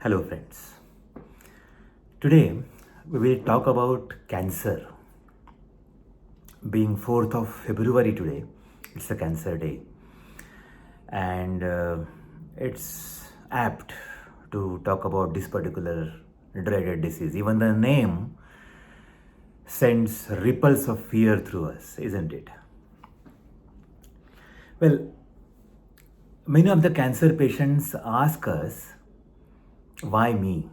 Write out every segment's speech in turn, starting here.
Hello, friends. Today we will talk about cancer. Being 4th of February today, it's a Cancer Day, and it's apt to talk about this particular dreaded disease. Even the name sends ripples of fear through us, isn't it? Well, many of the cancer patients ask us, why me?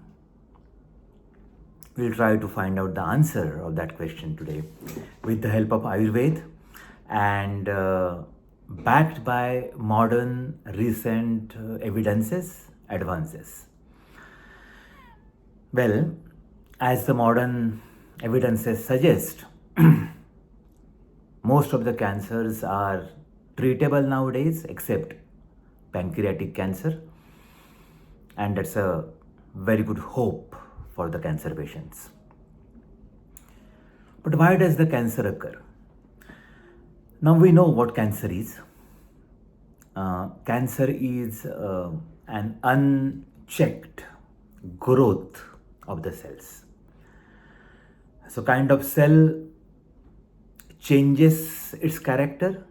We'll try to find out the answer of that question today with the help of Ayurveda and backed by modern recent advances. Well, as the modern evidences suggest, most of the cancers are treatable nowadays except pancreatic cancer, and that's a very good hope for the cancer patients. But why does the cancer occur? Now we know what cancer is. Cancer is an unchecked growth of the cells. So kind of cell changes its character,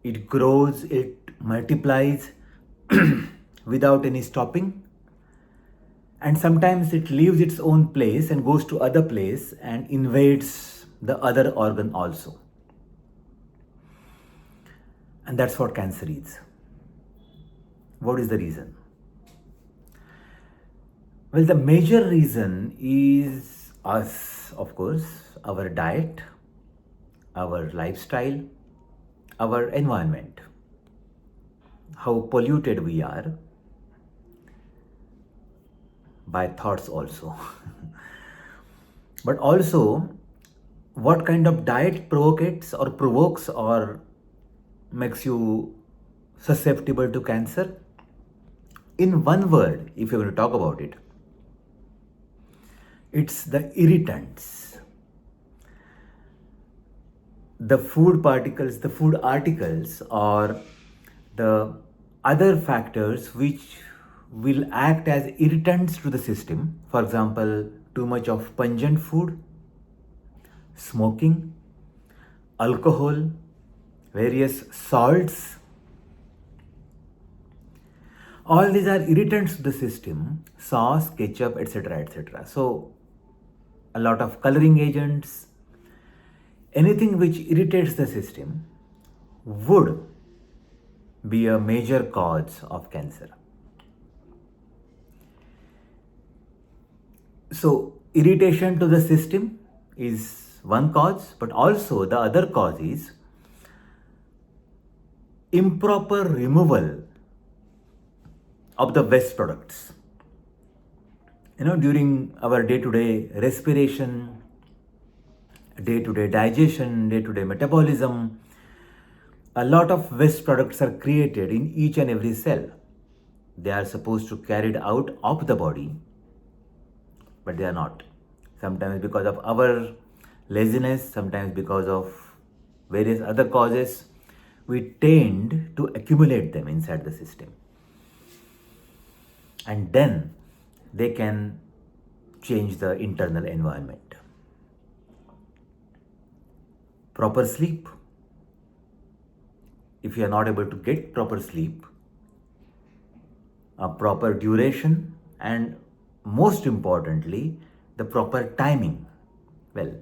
it grows, it multiplies without any stopping, and sometimes it leaves its own place and goes to other place and invades the other organ also. And that's what cancer is. What is the reason? Well, the major reason is us, of course, our diet, our lifestyle, our environment, how polluted we are by thoughts also. But also, what kind of diet provokes or makes you susceptible to cancer? In one word, if you're going to talk about it, it's the irritants. The food particles, the food articles, or the other factors which will act as irritants to the system. For example, too much of pungent food, smoking, alcohol, various salts. All these are irritants to the system, sauce, ketchup, etc., etc. So, a lot of coloring agents, anything which irritates the system would be a major cause of cancer. So, irritation to the system is one cause, but also the other cause is improper removal of the waste products. During our day-to-day respiration, day-to-day digestion, day-to-day metabolism, a lot of waste products are created in each and every cell. They are supposed to carry it out of the body, but they are not. Sometimes because of our laziness, sometimes because of various other causes, we tend to accumulate them inside the system. And then they can change the internal environment. Proper sleep. If you are not able to get proper sleep, a proper duration, and most importantly, the proper timing. Well,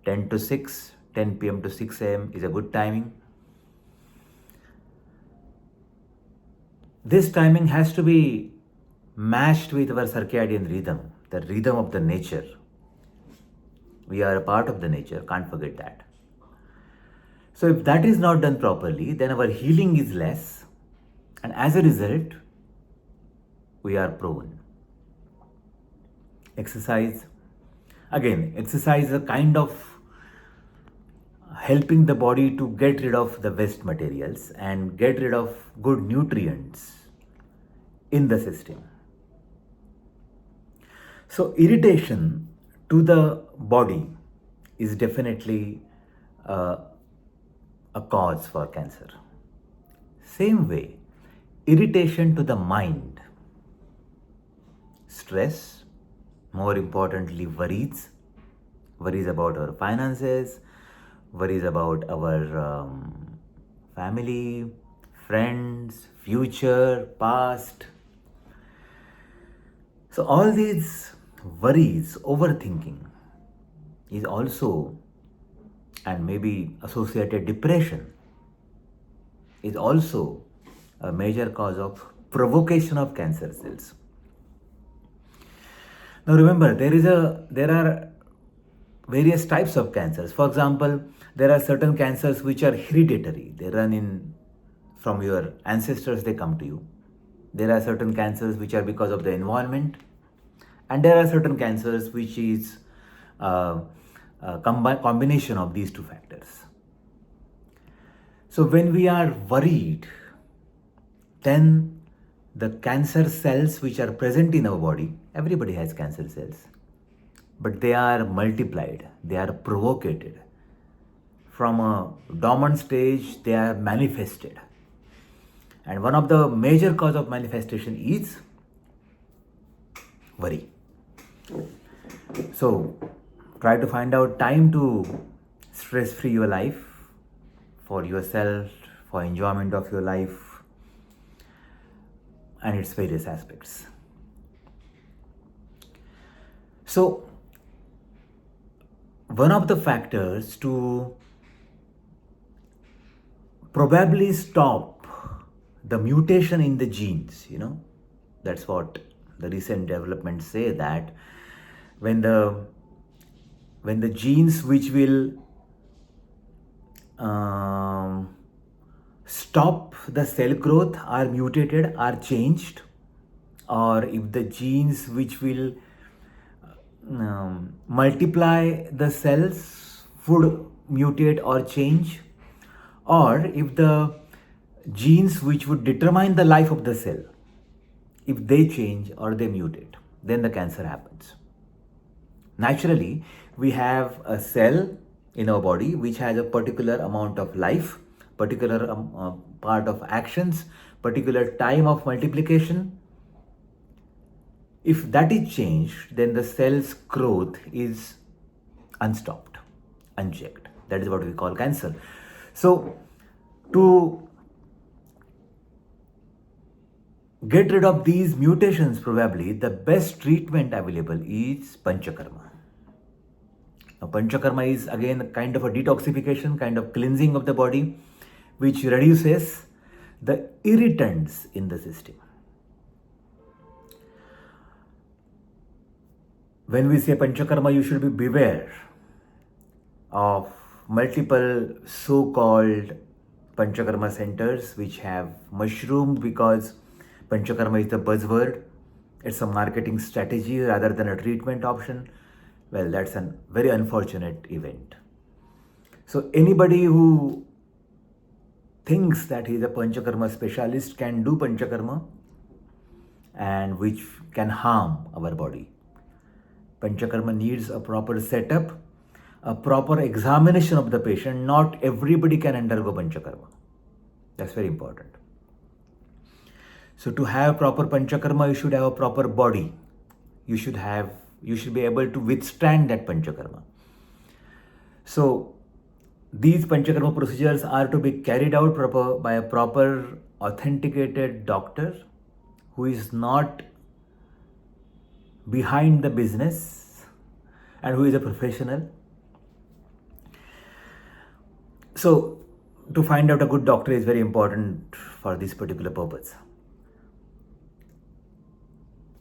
10 to 6, 10 p.m. to 6 a.m. is a good timing. This timing has to be matched with our circadian rhythm, the rhythm of the nature. We are a part of the nature, can't forget that. So if that is not done properly, then our healing is less, and as a result, we are prone. Exercise. Again, exercise is a kind of helping the body to get rid of the waste materials and get rid of good nutrients in the system. So irritation to the body is definitely a cause for cancer. Same way, irritation to the mind stress, more importantly, worries about our finances, worries about our family, friends, future, past. So, all these worries, overthinking is also, and maybe associated depression is also a major cause of provocation of cancer cells. Now remember, there are various types of cancers. For example, there are certain cancers which are hereditary. They run in from your ancestors, they come to you. There are certain cancers which are because of the environment, and there are certain cancers which is a combination of these two factors. So when we are worried, then the cancer cells which are present in our body, everybody has cancer cells, but they are multiplied, they are provoked. From a dormant stage, they are manifested. And one of the major cause of manifestation is worry. So try to find out time to stress free your life for yourself, for enjoyment of your life and its various aspects. So one of the factors to probably stop the mutation in the genes, that's what the recent developments say, that when the genes which will stop the cell growth are mutated, are changed, or if the genes which will multiply the cells would mutate or change, or if the genes which would determine the life of the cell, if they change or they mutate, then the cancer happens. Naturally, we have a cell in our body which has a particular amount of life, particular part of actions, particular time of multiplication. If that is changed, then the cell's growth is unstopped, unchecked. That is what we call cancer. So, to get rid of these mutations, probably the best treatment available is Panchakarma. Now, Panchakarma is again a kind of a detoxification, kind of cleansing of the body, which reduces the irritants in the system. When we say Panchakarma, you should be beware of multiple so-called Panchakarma centers which have mushroomed because Panchakarma is the buzzword. It's a marketing strategy rather than a treatment option. Well, that's a very unfortunate event. So anybody who thinks that he is a Panchakarma specialist can do Panchakarma, and which can harm our body. Panchakarma needs a proper setup, a proper examination of the patient. Not everybody can undergo Panchakarma. That's very important. So to have proper Panchakarma, you should have a proper body. You should be able to withstand that Panchakarma. So these Panchakarma procedures are to be carried out by a proper authenticated doctor who is not behind the business and who is a professional. So to find out a good doctor is very important for this particular purpose.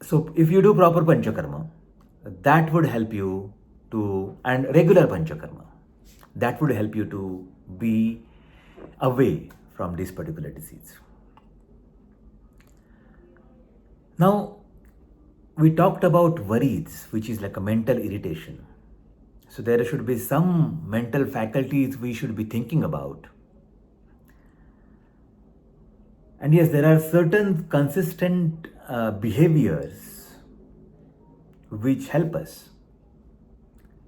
So if you do proper Panchakarma, that would help you to, and regular Panchakarma, that would help you to be away from this particular disease. Now, we talked about worries, which is like a mental irritation. So there should be some mental faculties we should be thinking about. And yes, there are certain consistent behaviors which help us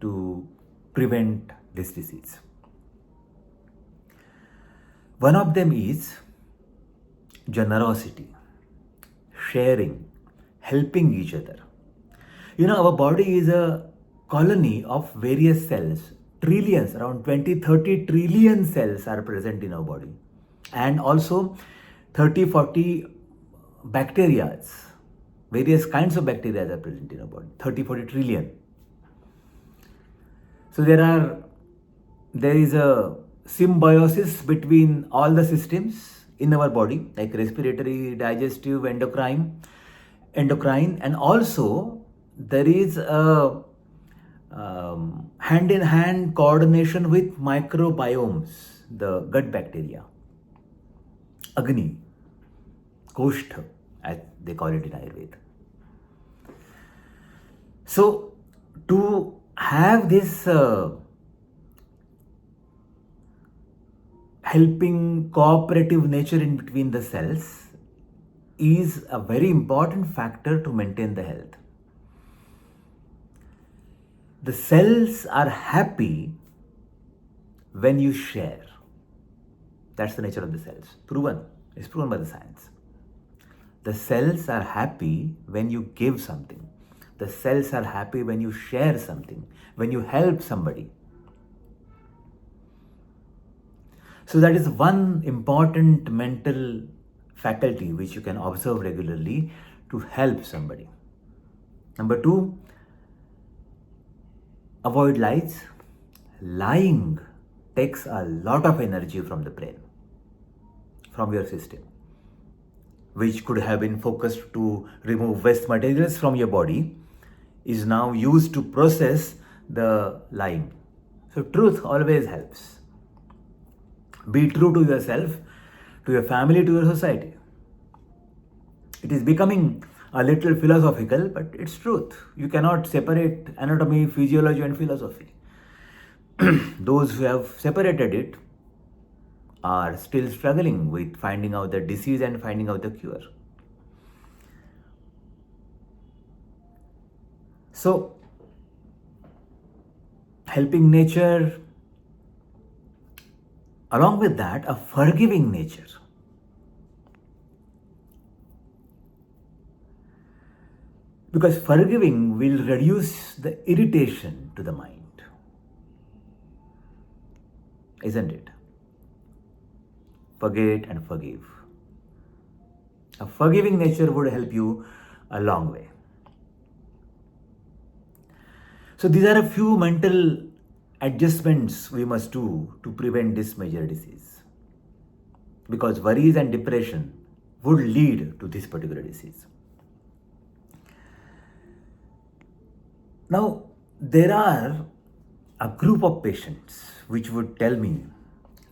to prevent this disease. One of them is generosity, sharing, helping each other. Our body is a colony of various cells. Trillions, around 20, 30 trillion cells are present in our body. And also 30, 40 bacteria, various kinds of bacteria are present in our body. 30, 40 trillion. So there is a symbiosis between all the systems in our body, like respiratory, digestive, endocrine, and also there is a hand-in-hand coordination with microbiomes, the gut bacteria, Agni, Koshtha, as they call it in Ayurveda. So, to have this helping cooperative nature in between the cells is a very important factor to maintain the health. The cells are happy when you share. That's the nature of the cells. Proven. It's proven by the science. The cells are happy when you give something. The cells are happy when you share something, when you help somebody. So that is one important mental faculty which you can observe regularly to help somebody. Number 2, avoid lies. Lying takes a lot of energy from the brain, from your system, which could have been focused to remove waste materials from your body, is now used to process the lying. So truth always helps. Be true to yourself, to your family, to your society. It is becoming a little philosophical, but it's truth. You cannot separate anatomy, physiology, and philosophy. Those who have separated it are still struggling with finding out the disease and finding out the cure. So, helping nature, along with that, a forgiving nature. Because forgiving will reduce the irritation to the mind, isn't it? Forget and forgive. A forgiving nature would help you a long way. So these are a few mental adjustments we must do to prevent this major disease. Because worries and depression would lead to this particular disease. Now, there are a group of patients which would tell me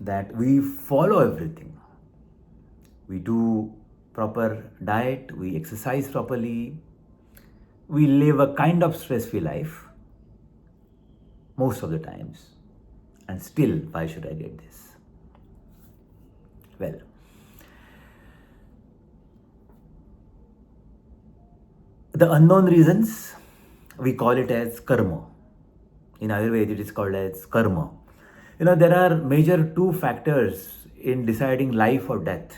that we follow everything. We do proper diet, we exercise properly, we live a kind of stress-free life most of the times, and still, why should I get this? Well, the unknown reasons, we call it as karma. In Ayurveda, it is called as karma. There are major 2 factors in deciding life or death,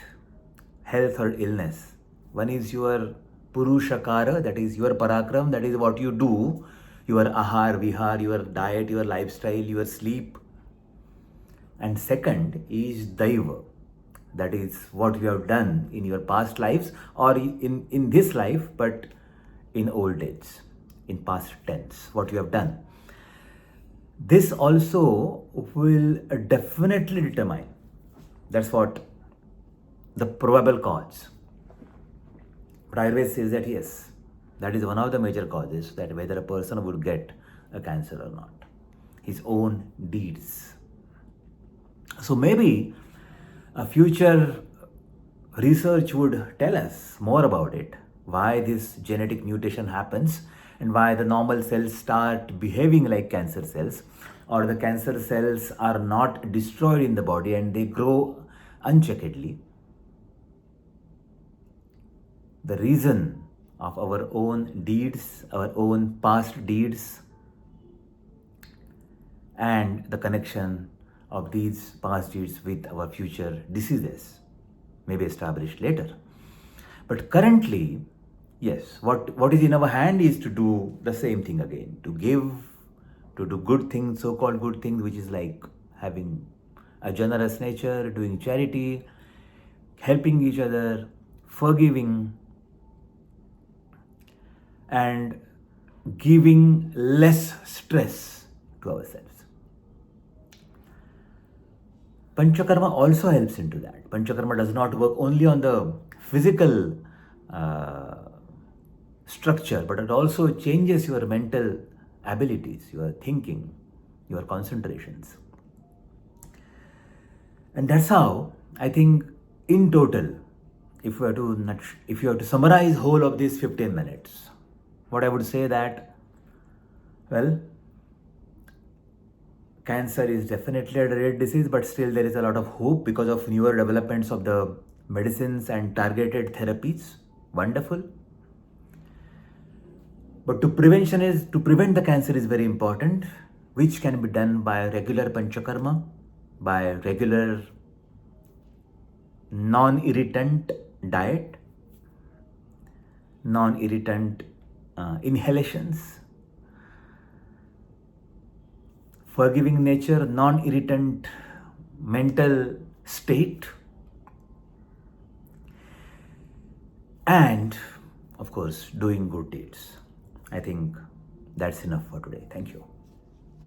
health or illness. One is your purushakara, that is your parakram, that is what you do, your ahar, vihar, your diet, your lifestyle, your sleep. And second is daiva, that is what you have done in your past lives or in this life, but in old age, in past tense, what you have done. This also will definitely determine, that's what the probable cause. But Ayurveda says that yes, that is one of the major causes, that whether a person would get a cancer or not, his own deeds. So maybe a future research would tell us more about it, why this genetic mutation happens and why the normal cells start behaving like cancer cells, or the cancer cells are not destroyed in the body and they grow uncheckedly. The reason of our own deeds, our own past deeds, and the connection of these past deeds with our future diseases may be established later. But currently, Yes, what is in our hand is to do the same thing again, to give, to do good things, so-called good things, which is like having a generous nature, doing charity, helping each other, forgiving, and giving less stress to ourselves. Panchakarma also helps into that. Panchakarma does not work only on the physical uh, structure, but it also changes your mental abilities, your thinking, your concentrations. And that's how I think, in total, if you have to summarize whole of these 15 minutes, what I would say that, well, cancer is definitely a rare disease, but still there is a lot of hope because of newer developments of the medicines and targeted therapies. Wonderful. But to prevent the cancer is very important, which can be done by regular panchakarma, by regular non-irritant diet, non-irritant inhalations, forgiving nature, non-irritant mental state, and of course doing good deeds. I think that's enough for today. Thank you.